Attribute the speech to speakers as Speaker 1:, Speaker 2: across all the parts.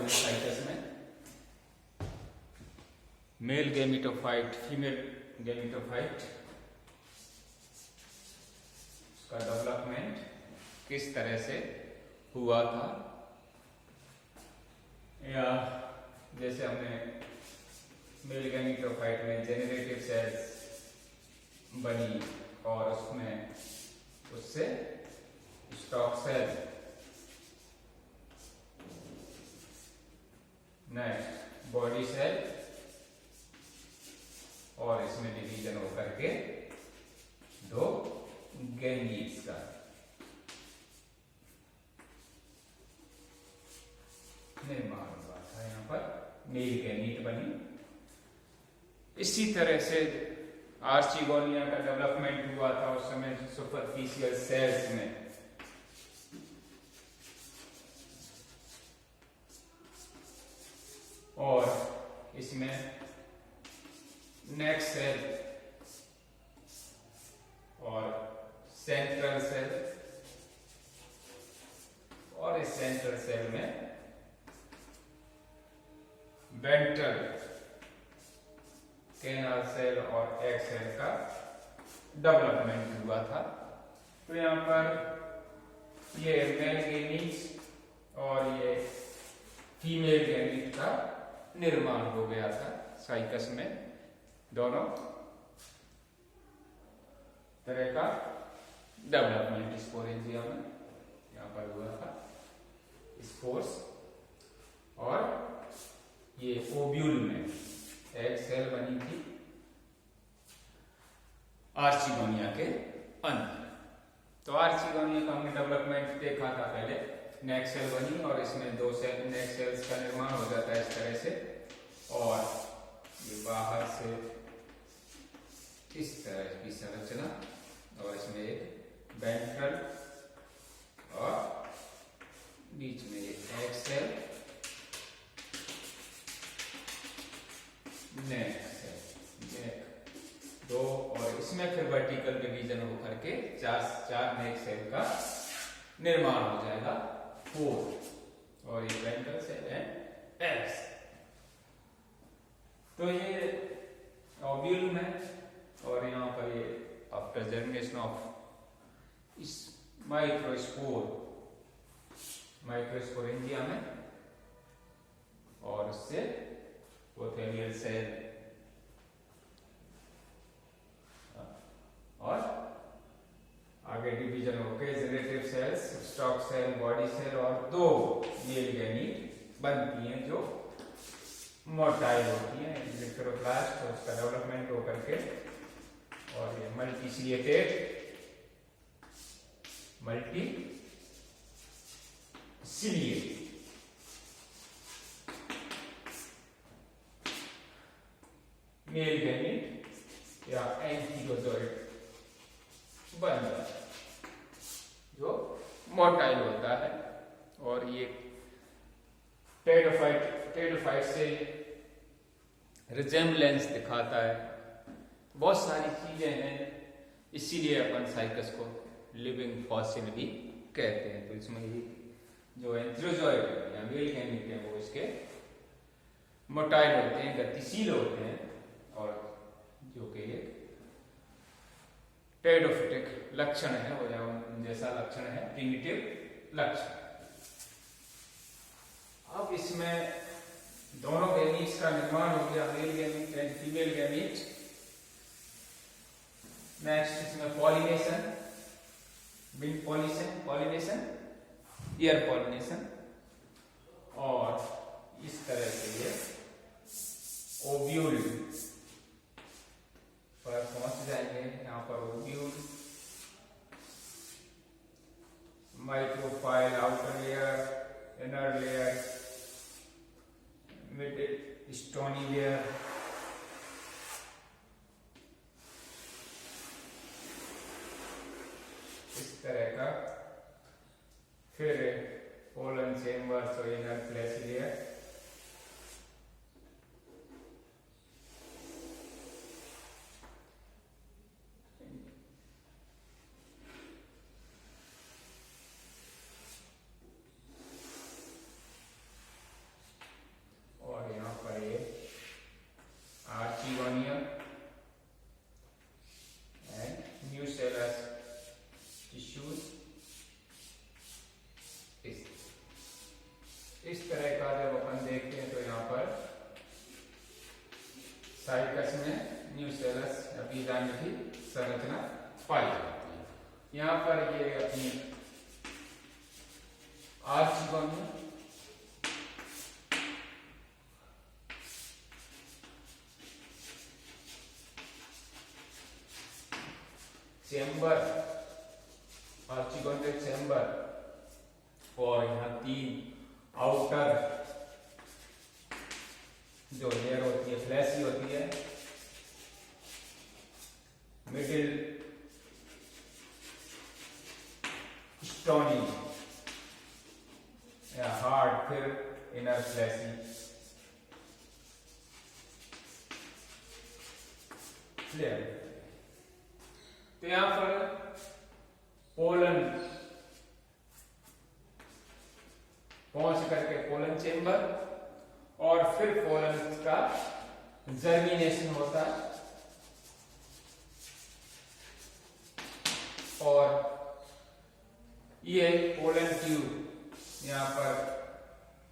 Speaker 1: होगी साइटस में, male gametophyte, female gametophyte, उसका डेवलपमेंट किस तरह से हुआ था, या जैसे हमने मेल गैमेटोफाइट में जेनरेटिव सेल्स बनी और उसमें उससे stalk cell, next body cell, और इसमें डिवीजन होकर के दो गैमीट्स का निर्माण हुआ था। यहां पर मेल गैमीट बनी। इसी तरह से आर्चिगोनिया का डेवलपमेंट हुआ था उस समय सुपरफिशियल सेल्स में। और इसमें नेक सेल और सेंट्रल सेल, और इस सेंट्रल सेल में वेंट्रल कैनाल सेल और एग सेल का डेवलपमेंट हुआ था। तो यहां पर ये मेल गैमीट और ये फीमेल गैमीट का निर्माण हो गया था साइकस में। दोनों तरह का डेवलपमेंट स्पोरेंजिया में यहां पर हुआ था। स्पोर्स और ये ओव्यूल में एग सेल बनी थी आर्चिगोनिया के अंदर। तो आर्चिगोनिया का हमने डेवलपमेंट देखा था पहले। नेक सेल बनी और इसमें दो सेल, नेक सेल्स का निर्माण हो जाता है इस तरह से, और ये बाहर से इस तरह की संरचना, और इसमें एक वेंट्रल और बीच में ये एग सेल, नेक सेल, नेक दो, और इसमें फिर वर्टिकल डिवीजन होकर के चार नेक सेल का निर्माण हो जाएगा, 4, और ये वेंट्रल सेल है एग। तो ये ओव्यूल में, और यहाँ पर ये आफ्टर जर्मिनेशन ऑफ इस माइक्रोस्पोरेंजिया में, और उससे पोथेलियल सेल, और आगे डिवीजन हो गए generative cells, stalk cell, body cell, और दो मेल गैमीट बनती हैं जो मोटाइल होती हैं, इलेक्ट्रोप्लास्ट, और उसका डेवलपमेंट होकर के, और ये मल्टीसिलिएटेड, मेल गैमीट या एंटीगोजोइड बन जाता है जो मोटाइल होता है। और ये टेरिडोफाइट से रिजेम्बलेंस दिखाता है। बहुत सारी चीजें हैं, इसीलिए अपन साइकस को लिविंग फॉसिल भी कहते हैं। तो इसमें ये जो एंथ्रोजॉइड या मेल गैमीट है वो इसके मोटाइल होते हैं, गतिशील होते हैं, और जो कि एक टेरिडोफिटिक लक्षण है, वो जैसा लक्षण है, प्रिमिटिव लक्षण। अब इसमें दोनों गैमीट्स का निर्माण हो गया, male gamete and female gamete. Next इसमें pollination, wind pollination, air pollination, और इस तरह से ये ओव्यूल पर पहुंच जाएंगे। यहाँ पर ovule, माइक्रोफाइल, outer layer, inner layer, mid stony layer, इस तरह का। फिर पोलन चेम्बर्स और इनर फ्लैश लेयर, संरचना पाई जाती है। यहाँ पर ये अपनी आर्चिगोनिया, चेंबर, आर्चिगोनियल चेंबर, और यहाँ 3 आउटर जो लेयर होती है फ्लैशी होती है, मिडिल स्टोनी या हार्ड, फिर इनर फ्लैशी। क्लियर? तो यहां पर पोलन पहुंच करके पोलन चेंबर, और फिर पोलन का जर्मिनेशन होता है, और ये पोलन ट्यूब यहां पर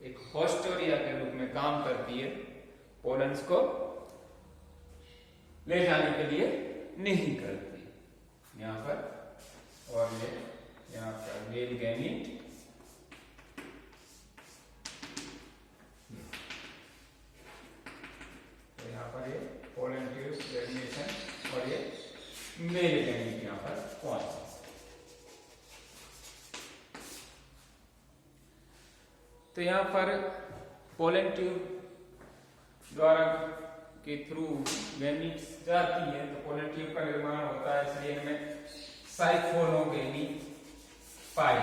Speaker 1: एक होस्टोरिया के रूप में काम करती है, पोलन्स को ले जाने के लिए नहीं करती यहां पर। और ये यहां पर मेल गैमीट, तो यहां पर ये पोलन ट्यूब जर्मिनेशन, और ये मेल गैमीट यहां पर पहुंच। तो यहां पर पोलन ट्यूब द्वारा के थ्रू गैमीट्स जाती है, तो पोलन ट्यूब का निर्माण होता है, इसलिए इनमें साइफोनोगेनी पाई,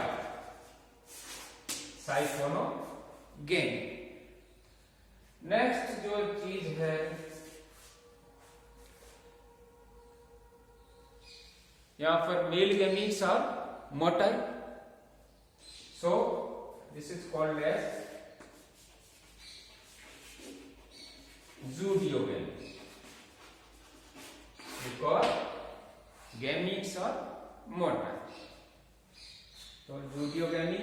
Speaker 1: साइफोनोगेनी। नेक्स्ट जो चीज है, यहां पर male gametes are motile, so this is called as zoodiogamy, because gametes are motile, तो zoodiogamy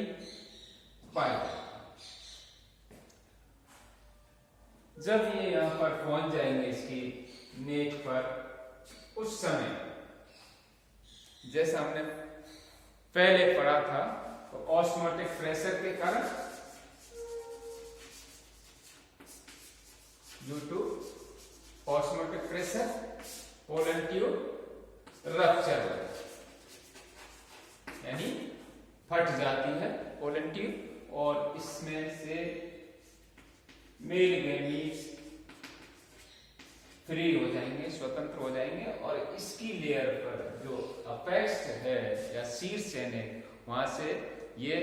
Speaker 1: पाई। जब ये यहां पर पहुंच जाएंगे इसकी नेक पर, उस समय जैसा हमने पहले पढ़ा था, तो ऑस्मोटिक प्रेशर के कारण, due to osmotic pressure, pollen tube rupture हो जाती है, यानी फट जाती है पोलन ट्यूब, और इसमें से मेल गैमीट्स फ्री हो जाएंगे, स्वतंत्र हो जाएंगे, और इसकी लेयर पर जो अपेक्स है या शीर्ष है, वहां से ये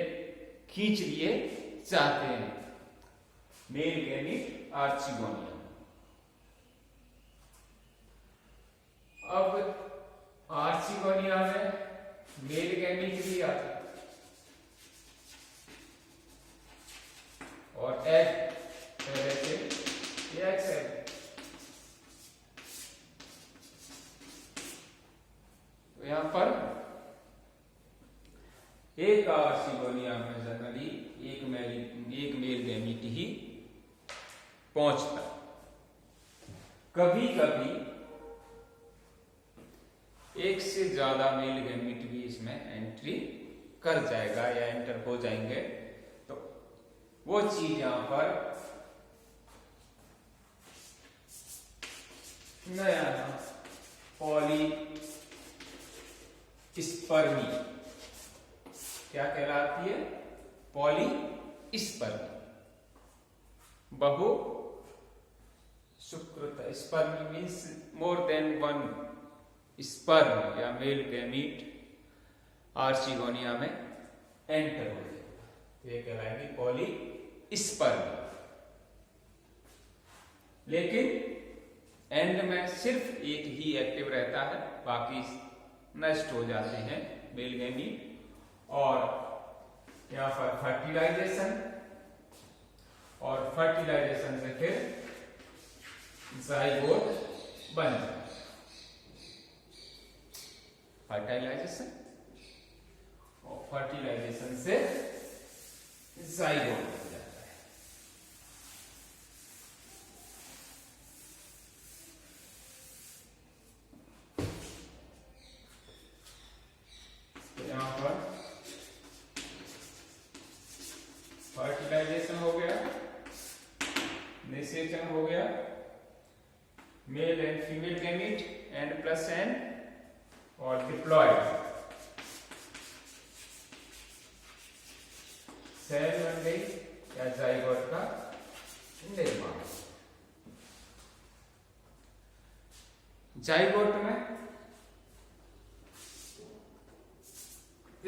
Speaker 1: खींच लिए जाते हैं मेल गैमीट आर्चिगोनिया। अब आर्चिगोनिया में मेल गैमीट भी आते हैं, और एग पहले से ये एग सेल, तो यहां पर एक आर्चिगोनिया में जनरली एक मेल गैमीट ही पहुंचता। कभी कभी एक से ज्यादा मेल गैमीट भी इसमें एंट्री कर जाएगा या एंटर हो जाएंगे, तो वो चीज यहां पर नया पॉली स्पर्मी क्या कहलाती है? पॉलीस्पर्मी, बहु सुकृत। Spermy means more than one sperm या मेल गैमीट आर्चिगोनिया में एंटर हो जाएगा, ये कहलाएगी पॉलीस्पर्मी। लेकिन एंड में सिर्फ एक ही एक्टिव रहता है, बाकी नष्ट हो जाते हैं मेल गैमीट, और यहां पर फर्टिलाइजेशन, और फर्टिलाइजेशन से फिर जाइगोट बन जाता है। फर्टिलाइजेशन और फर्टिलाइजेशन से जाइगोट बन जाता है। और डिप्लॉयड सेल बन गई या जाइगोट का निर्माण। जाइगोट में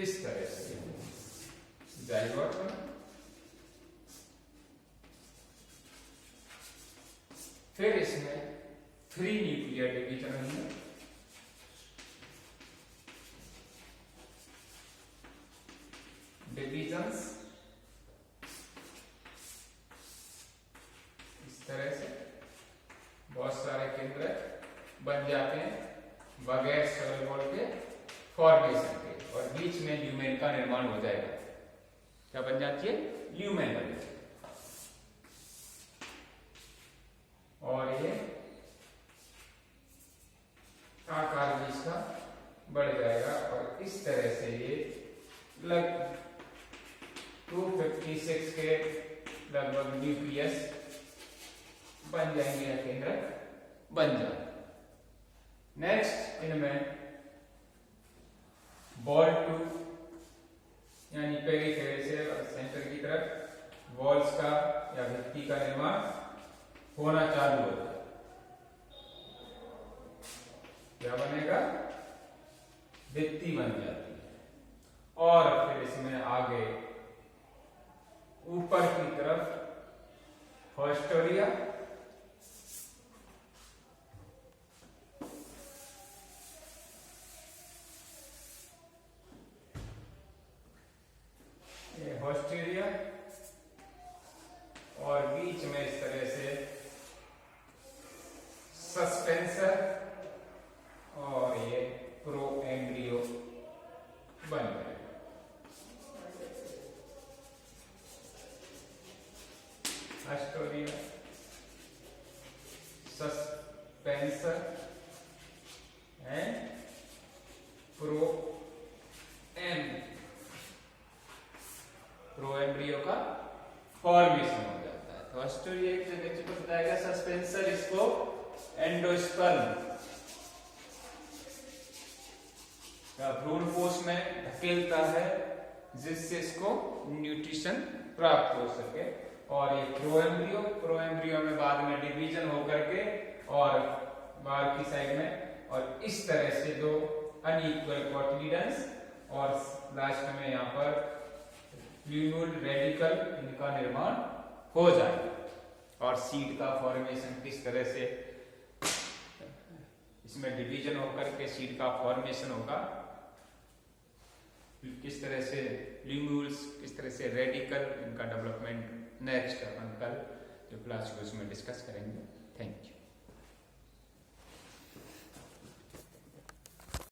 Speaker 1: इस तरह से जाइगोट में फिर इसमें 3 न्यूक्लियर डिवीजन होंगे। डिवीजन्स इस तरह से बहुत सारे केंद्र बन जाते हैं बगैर सेल वॉल के फॉर्मेशन के, और बीच में ल्यूमेन का निर्माण हो जाएगा। क्या बन जाती है? ल्यूमेन बन जाती है। और ये आकार भी इसका बढ़ जाएगा और इस तरह से ये लगभग 256 के लगभग न्यूक्लियस बन जाएंगे या केंद्र बन जाए। नेक्स्ट इनमें बॉल टू यानी पेरिफेरी से सेंटर की तरफ वॉल्स का या भित्ति का निर्माण होना चालू होता है। क्या बनेगा? भित्ति बन जाती है। और फिर इसमें आगे ऊपर की तरफ हॉस्टोरिया हॉस्टेरिया और बीच में इस तरह से सस्पेंसर और ये प्रो एम्ब्रियो बन गए। Haustoria, suspensor and proembryo का फॉर्मेशन हो जाता है। तो हॉस्टोरिया एक जगह को बताएगा, सस्पेंसर इसको एंडोस्पर्म या भ्रूण कोश में धकेलता है जिससे इसको न्यूट्रिशन प्राप्त हो सके। और ये प्रोएम्ब्रियो में बाद में डिवीजन होकर के और बाहर की साइड में और इस तरह से दो अनइक्वल कोटिलिडन्स और लास्ट में यहाँ पर फ्लूइड रेडिकल इनका निर्माण हो जाएगा। और सीड का फॉर्मेशन किस तरह से इसमें डिवीजन होकर के सीड का फॉर्मेशन होगा, किस तरह से ल्यूम्यूल्स, किस तरह से रेडिकल, इनका डेवलपमेंट नेक्स्ट अपन कल जो क्लास में डिस्कस करेंगे। Thank you.